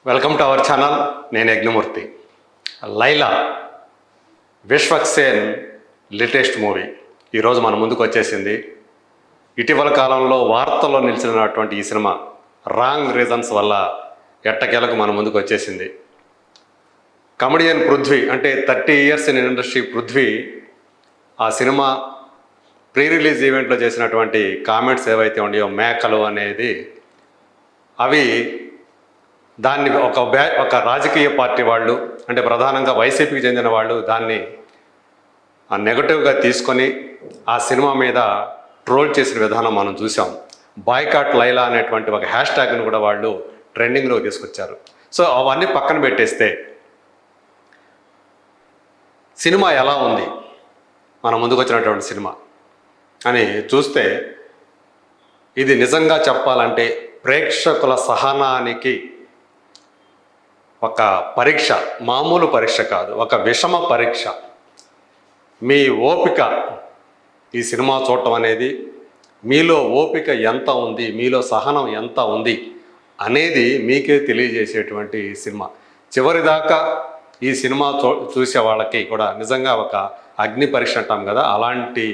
Welcome to our channel. నేను Yagnamurthy. Laila Vishwaksen latest movie ఈరోజు మన ముందుకు వచ్చేసింది. ఇటీవల కాలంలో వార్తల్లో నిలిచినటువంటి ఈ సినిమా రాంగ్ రీజన్స్ వల్ల ఎట్టకేలకు మన ముందుకు వచ్చేసింది. కమెడియన్ పృథ్వీ అంటే 30 years ఇన్ ఇండస్ట్రీ పృథ్వీ ఆ సినిమా ప్రీ రిలీజ్ ఈవెంట్లో చేసినటువంటి కామెంట్స్ ఏవైతే ఉన్నాయో మేకలు అనేది అవి దాన్ని ఒక రాజకీయ పార్టీ వాళ్ళు అంటే ప్రధానంగా వైసీపీకి చెందిన వాళ్ళు దాన్ని నెగటివ్గా తీసుకొని ఆ సినిమా మీద ట్రోల్ చేసిన విధానం మనం చూసాం. బాయ్కాట్ లైలా అనేటువంటి ఒక హ్యాష్ ట్యాగ్ను కూడా వాళ్ళు ట్రెండింగ్లో తీసుకొచ్చారు. సో అవన్నీ పక్కన పెట్టేస్తే సినిమా ఎలా ఉంది, మన ముందుకు వచ్చినటువంటి సినిమా అని చూస్తే ఇది నిజంగా చెప్పాలంటే ప్రేక్షకుల సహనానికి ఒక పరీక్ష, మామూలు పరీక్ష కాదు, ఒక విషమ పరీక్ష. మీ ఓపిక ఈ సినిమా చూడటం అనేది, మీలో ఓపిక ఎంత ఉంది, మీలో సహనం ఎంత ఉంది అనేది మీకే తెలియజేసేటువంటి సినిమా. చివరిదాకా ఈ సినిమా చూసే వాళ్ళకి కూడా నిజంగా ఒక అగ్ని పరీక్ష అంటాం కదా, అలాంటి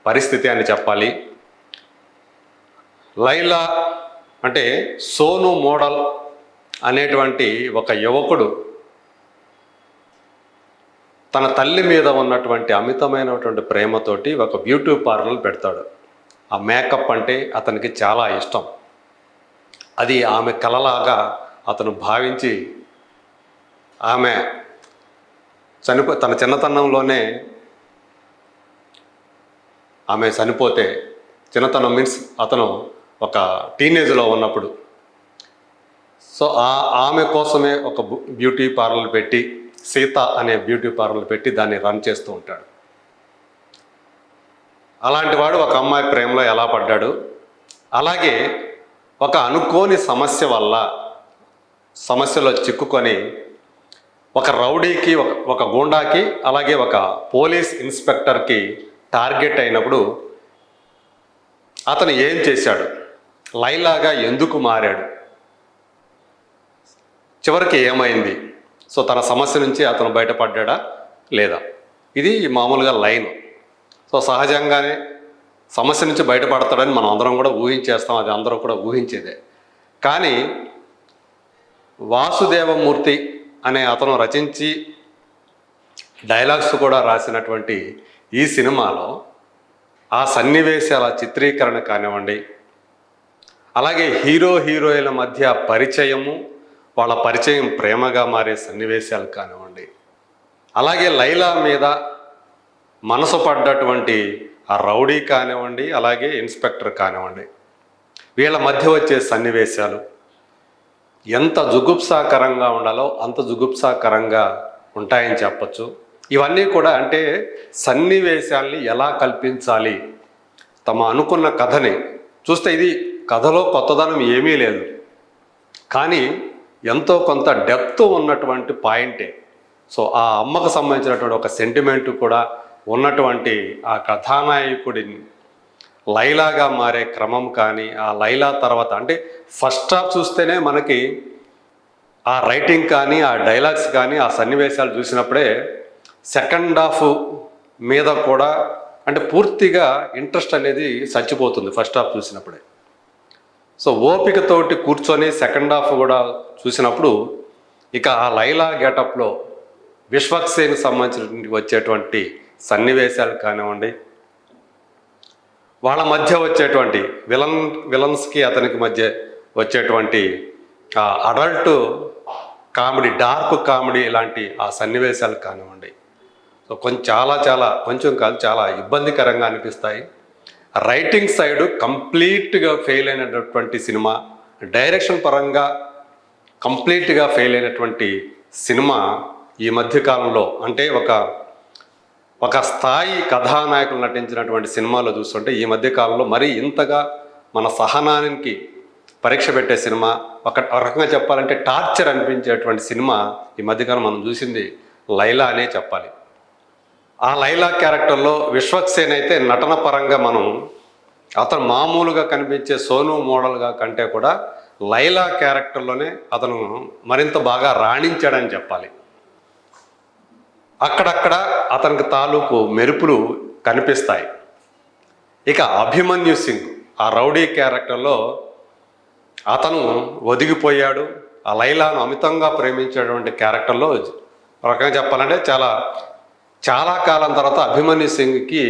పరిస్థితి అని చెప్పాలి. లైలా అంటే సోను మోడల్ అనేటువంటి ఒక యువకుడు తన తల్లి మీద ఉన్నటువంటి అమితమైనటువంటి ప్రేమతోటి ఒక బ్యూటీ పార్లర్ పెడతాడు. ఆ మేకప్ అంటే అతనికి చాలా ఇష్టం. అది ఆమె కలలాగా అతను భావించి ఆమె తన చిన్నతనంలోనే ఆమె చనిపోతే, చిన్నతనం మీన్స్ అతను ఒక టీనేజ్లో ఉన్నప్పుడు, సో ఆమె కోసమే ఒక బ్యూటీ పార్లర్ పెట్టి, సీత అనే బ్యూటీ పార్లర్ పెట్టి దాన్ని రన్ చేస్తూ ఉంటాడు. అలాంటి వాడు ఒక అమ్మాయి ప్రేమలో ఎలా పడ్డాడు, అలాగే ఒక అనుకోని సమస్యలో చిక్కుకొని ఒక రౌడీకి, ఒక గూండాకి, అలాగే ఒక పోలీస్ ఇన్స్పెక్టర్కి టార్గెట్ అయినప్పుడు అతను ఏం చేశాడు, లైలాగా ఎందుకు మారాడు, చివరికి ఏమైంది, సో తన సమస్య నుంచి అతను బయటపడ్డా లేదా, ఇది మామూలుగా లైన్. సో సహజంగానే సమస్య నుంచి బయటపడతాడని మనం అందరం కూడా ఊహించేస్తాం, అది అందరూ కూడా ఊహించేదే. కానీ వాసుదేవమూర్తి అనే అతను రచించి డైలాగ్స్ కూడా రాసినటువంటి ఈ సినిమాలో ఆ సన్నివేశాల చిత్రీకరణ కానివ్వండి, అలాగే హీరోయిన్ల మధ్య పరిచయము, వాళ్ళ పరిచయం ప్రేమగా మారే సన్నివేశాలు కానివ్వండి, అలాగే లైలా మీద మనసు పడ్డటువంటి ఆ రౌడీ కానివ్వండి, అలాగే ఇన్స్పెక్టర్ కానివ్వండి, వీళ్ళ మధ్య వచ్చే సన్నివేశాలు ఎంత జుగుప్సాకరంగా ఉండాలో అంత జుగుప్సాకరంగా ఉంటాయని చెప్పచ్చు. ఇవన్నీ కూడా అంటే సన్నివేశాల్ని ఎలా కల్పించాలి, తమ అనుకున్న కథని చూస్తే ఇది కథలో కొత్తదనం ఏమీ లేదు, కానీ ఎంతో కొంత డెప్త్ ఉన్నటువంటి పాయింటే. సో ఆ అమ్మకు సంబంధించినటువంటి ఒక సెంటిమెంట్ కూడా ఉన్నటువంటి ఆ కథానాయకుడిని లైలాగా మారే క్రమం కానీ, ఆ లైలా తర్వాత అంటే ఫస్ట్ హాఫ్ చూస్తేనే మనకి ఆ రైటింగ్ కానీ, ఆ డైలాగ్స్ కానీ, ఆ సన్నివేశాలు చూసినప్పుడే సెకండ్ హాఫ్ మీద కూడా అంటే పూర్తిగా ఇంట్రెస్ట్ అనేది చచ్చిపోతుంది ఫస్ట్ హాఫ్ చూసినప్పుడే. సో ఓపికతోటి కూర్చొని సెకండ్ హాఫ్ కూడా చూసినప్పుడు ఇక ఆ లైలా గెటప్లో విశ్వక్సేన్కి సంబంధించిన వచ్చేటువంటి సన్నివేశాలు కానివ్వండి, వాళ్ళ మధ్య వచ్చేటువంటి విలన్స్కి అతనికి మధ్య వచ్చేటువంటి అడల్ట్ కామెడీ, డార్క్ కామెడీ ఇలాంటి ఆ సన్నివేశాలు కానివ్వండి, సో కొంచెం కాదు చాలా ఇబ్బందికరంగా అనిపిస్తాయి. రైటింగ్ సైడు కంప్లీట్గా ఫెయిల్ అయినటువంటి సినిమా, డైరెక్షన్ పరంగా కంప్లీట్గా ఫెయిల్ అయినటువంటి సినిమా ఈ మధ్యకాలంలో. అంటే ఒక స్థాయి కథానాయకులు నటించినటువంటి సినిమాలో చూస్తుంటే ఈ మధ్యకాలంలో మరీ ఇంతగా మన సహనానికి పరీక్ష పెట్టే సినిమా, ఒక రకంగా చెప్పాలంటే టార్చర్ అనిపించేటువంటి సినిమా ఈ మధ్యకాలం మనం చూసింది లైలా అనే చెప్పాలి. ఆ లైలా క్యారెక్టర్లో విశ్వక్సేన్ అయితే నటన పరంగా అతను మామూలుగా కనిపించే సోను మోడల్గా కంటే కూడా లైలా క్యారెక్టర్లోనే అతను మరింత బాగా రాణించాడని చెప్పాలి. అక్కడక్కడ అతనికి తాలూకు మెరుపులు కనిపిస్తాయి. ఇక అభిమన్యు సింగ్ ఆ రౌడీ క్యారెక్టర్లో అతను ఒదిగిపోయాడు. ఆ లైలాను అమితంగా ప్రేమించేటువంటి క్యారెక్టర్లో ఒక రకంగా చెప్పాలంటే చాలా కాలం తర్వాత అభిమన్యు సింగ్కి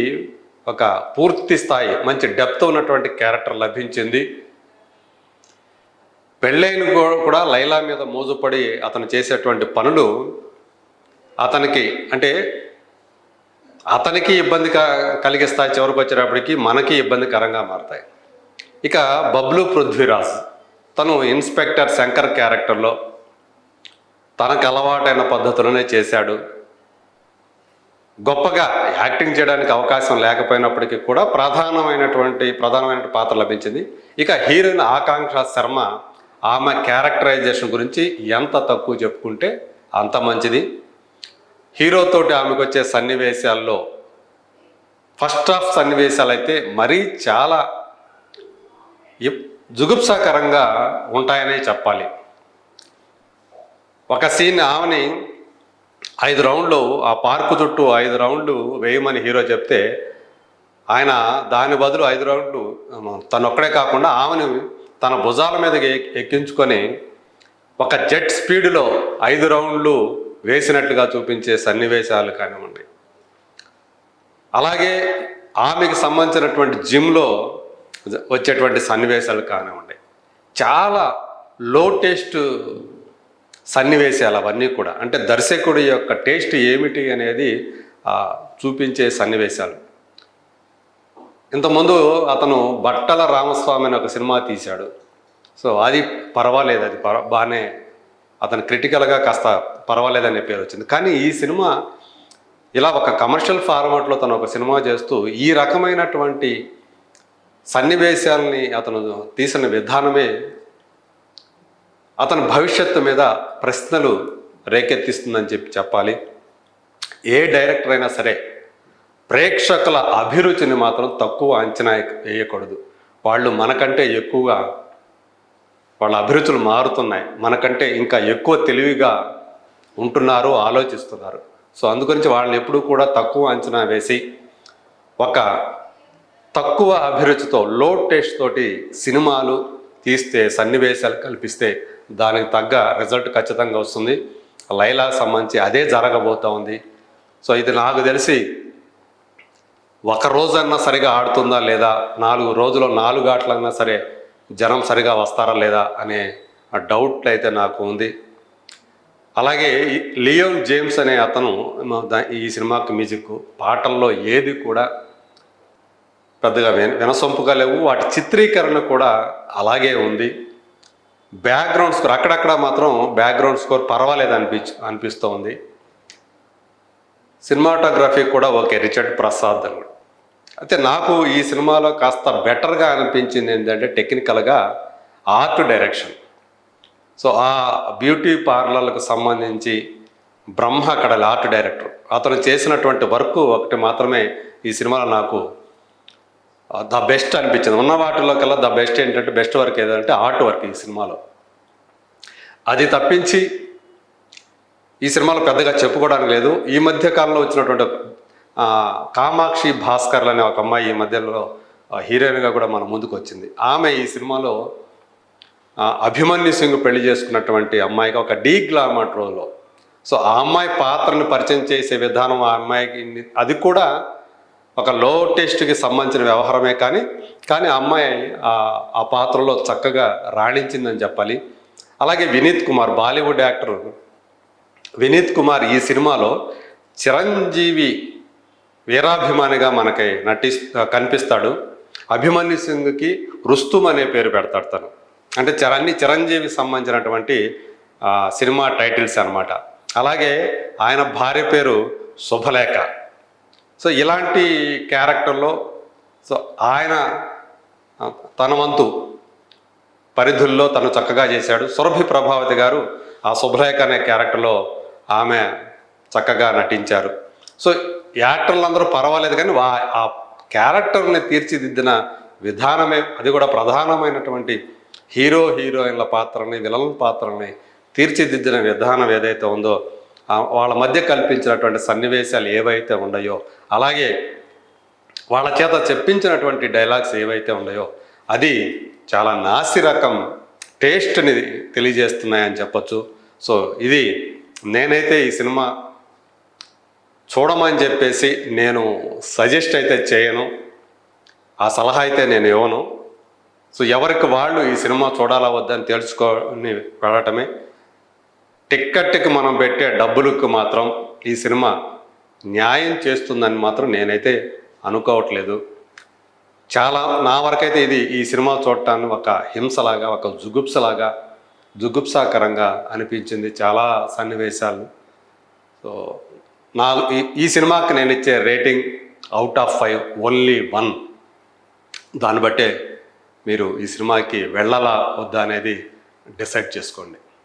ఒక పూర్తి స్థాయి మంచి డెప్త్ ఉన్నటువంటి క్యారెక్టర్ లభించింది. పెళ్ళైన కూడా లైలా మీద మోజుపడి అతను చేసేటువంటి పనులు అతనికి ఇబ్బంది కలిగిస్తాయి, చివరికి వచ్చేటప్పటికి మనకి ఇబ్బందికరంగా మారుతాయి. ఇక బబ్లు పృథ్వీరాజ్ తను ఇన్స్పెక్టర్ శంకర్ క్యారెక్టర్లో తనకు అలవాటైన పద్ధతులనే చేశాడు. గొప్పగా యాక్టింగ్ చేయడానికి అవకాశం లేకపోయినప్పటికీ కూడా ప్రధానమైన పాత్ర లభించింది. ఇక హీరోయిన్ ఆకాంక్ష శర్మ, ఆమె క్యారెక్టరైజేషన్ గురించి ఎంత తక్కువ చెప్పుకుంటే అంత మంచిది. హీరోతోటి ఆమెకు వచ్చే సన్నివేశాల్లో ఫస్ట్ హాఫ్ సన్నివేశాలు అయితే మరీ చాలా జుగుప్సాకరంగా ఉంటాయనే చెప్పాలి. ఒక సీన్ ఆమెని 5 రౌండ్లు ఆ పార్కు చుట్టూ 5 రౌండ్లు వేయమని హీరో చెప్తే ఆయన దాని బదులు 5 రౌండ్లు తనొక్కడే కాకుండా ఆమెను తన భుజాల మీద ఎక్కించుకొని ఒక జెట్ స్పీడ్లో 5 రౌండ్లు వేసినట్లుగా చూపించే సన్నివేశాలు కానివ్వండి, అలాగే ఆమెకు సంబంధించినటువంటి జిమ్లో వచ్చేటువంటి సన్నివేశాలు కానివ్వండి, చాలా లో టేస్ట్ సన్నివేశాలు అవన్నీ కూడా. అంటే దర్శకుడి యొక్క టేస్ట్ ఏమిటి అనేది చూపించే సన్నివేశాలు. ఇంతకుముందు అతను బట్టల రామస్వామి అని ఒక సినిమా తీశాడు. సో అది పర్వాలేదు, అది బాగానే అతను క్రిటికల్గా కాస్త పర్వాలేదనే పేరు వచ్చింది. కానీ ఈ సినిమా ఇలా ఒక కమర్షియల్ ఫార్మాట్లో తను ఒక సినిమా చేస్తూ ఈ రకమైనటువంటి సన్నివేశాలని అతను తీసిన విధానమే అతని భవిష్యత్తు మీద ప్రశ్నలు రేకెత్తిస్తుందని చెప్పాలి. ఏ డైరెక్టర్ అయినా సరే ప్రేక్షకుల అభిరుచిని మాత్రం తక్కువ అంచనా వేయకూడదు. వాళ్ళు మనకంటే ఎక్కువగా వాళ్ళ అభిరుచులు మారుతున్నాయి, మనకంటే ఇంకా ఎక్కువ తెలివిగా ఉంటున్నారు, ఆలోచిస్తున్నారు. సో అందుగురించి వాళ్ళని ఎప్పుడూ కూడా తక్కువ అంచనా వేసి ఒక తక్కువ అభిరుచితో లో టేస్ట్ తోటి సినిమాలు తీస్తే, సన్నివేశాలు కల్పిస్తే దానికి తగ్గ రిజల్ట్ ఖచ్చితంగా వస్తుంది. లైలాకు సంబంధించి అదే జరగబోతూ ఉంది. సో ఇది నాకు తెలిసి ఒక రోజన్నా సరిగా ఆడుతుందా లేదా, 4 రోజులు 4 ఆటలన్నా సరే జనం సరిగా వస్తారా లేదా అనే డౌట్ అయితే నాకు ఉంది. అలాగే లియోన్ జేమ్స్ అనే అతను ఈ సినిమాకి మ్యూజిక్ పాటల్లో ఏది కూడా పెద్దగా వినసొంపుగా లేవు, వాటి చిత్రీకరణ కూడా అలాగే ఉంది. బ్యాక్గ్రౌండ్ స్కోర్ అక్కడక్కడ మాత్రం బ్యాక్గ్రౌండ్ స్కోర్ పర్వాలేదు అనిపిస్తూ ఉంది. సినిమాటోగ్రఫీ కూడా ఓకే, రిచర్డ్ ప్రసాద్ అని. అయితే నాకు ఈ సినిమాలో కాస్త బెటర్గా అనిపించింది ఏంటంటే టెక్నికల్గా ఆర్ట్ డైరెక్షన్. సో ఆ బ్యూటీ పార్లర్లకు సంబంధించి బ్రహ్మ కడలి ఆర్ట్ డైరెక్టర్ అతను చేసినటువంటి వర్క్ ఒకటి మాత్రమే ఈ సినిమాలో నాకు ద బెస్ట్ అనిపించింది. ఉన్న వాటిలో కల్లా ద బెస్ట్ ఏంటంటే బెస్ట్ వర్క్ ఏదంటే ఆర్ట్ వర్క్ ఈ సినిమాలో. అది తప్పించి ఈ సినిమాలో పెద్దగా చెప్పుకోవడానికి లేదు. ఈ మధ్య కాలంలో వచ్చినటువంటి కామాక్షి భాస్కర్ అనే ఒక అమ్మాయి ఈ మధ్యలో హీరోయిన్గా కూడా మన ముందుకు వచ్చింది. ఆమె ఈ సినిమాలో అభిమన్యు సింగ్ పెళ్లి చేసుకున్నటువంటి అమ్మాయిగా ఒక డీ గ్లామర్ రోల్లో. సో ఆ అమ్మాయి పాత్రను పరిచయం చేసే విధానం ఆ అమ్మాయికి అది కూడా ఒక లో టేస్ట్కి సంబంధించిన వ్యవహారమే, కానీ ఆ అమ్మాయి ఆ పాత్రలో చక్కగా రాణించిందని చెప్పాలి. అలాగే వినీత్ కుమార్, బాలీవుడ్ యాక్టర్ వినీత్ కుమార్ ఈ సినిమాలో చిరంజీవి వీరాభిమానిగా మనకి కనిపిస్తాడు. అభిమన్యు సింగ్కి రుస్తుమ్ అనే పేరు పెడతాడు తను. అంటే అన్ని చిరంజీవికి సంబంధించినటువంటి సినిమా టైటిల్స్ అన్నమాట. అలాగే ఆయన భార్య పేరు శుభలేఖ. సో ఇలాంటి క్యారెక్టర్లో సో ఆయన తన వంతు పరిధుల్లో తను చక్కగా చేశాడు. సురభి ప్రభావతి గారు ఆ శుభలేఖ అనే క్యారెక్టర్లో ఆమె చక్కగా నటించారు. సో యాక్టర్లు అందరూ పర్వాలేదు, కానీ ఆ క్యారెక్టర్ని తీర్చిదిద్దిన విధానమే, అది కూడా ప్రధానమైనటువంటి హీరో హీరోయిన్ల పాత్రని, విలన్ల పాత్రని తీర్చిదిద్దిన విధానం ఏదైతే ఉందో, వాళ్ళ మధ్య కల్పించినటువంటి సన్నివేశాలు ఏవైతే ఉన్నాయో, అలాగే వాళ్ళ చేత చెప్పించినటువంటి డైలాగ్స్ ఏవైతే ఉన్నాయో, అది చాలా నాసిరకం టేస్ట్ని తెలియజేస్తున్నాయని చెప్పొచ్చు. సో ఇది నేనైతే ఈ సినిమా చూడమని చెప్పేసి నేను సజెస్ట్ అయితే చేయను, ఆ సలహా అయితే నేను ఇవ్వను. సో ఎవరికి వాళ్ళు ఈ సినిమా చూడాలా వద్దని తెలుసుకొని వెళ్ళటమే. టిక్కెట్కి మనం పెట్టే డబ్బులకు మాత్రం ఈ సినిమా న్యాయం చేస్తుందని మాత్రం నేనైతే అనుకోవట్లేదు. చాలా నా వరకైతే ఇది ఈ సినిమా చూడటాన్ని ఒక హింసలాగా, ఒక జుగుప్సాకరంగా అనిపించింది చాలా సన్నివేశాలు. సో ఈ సినిమాకి నేను ఇచ్చే రేటింగ్ అవుట్ ఆఫ్ 5 ఓన్లీ 1. దాన్ని బట్టే మీరు ఈ సినిమాకి వెళ్ళాలా వద్దా అనేది డిసైడ్ చేసుకోండి.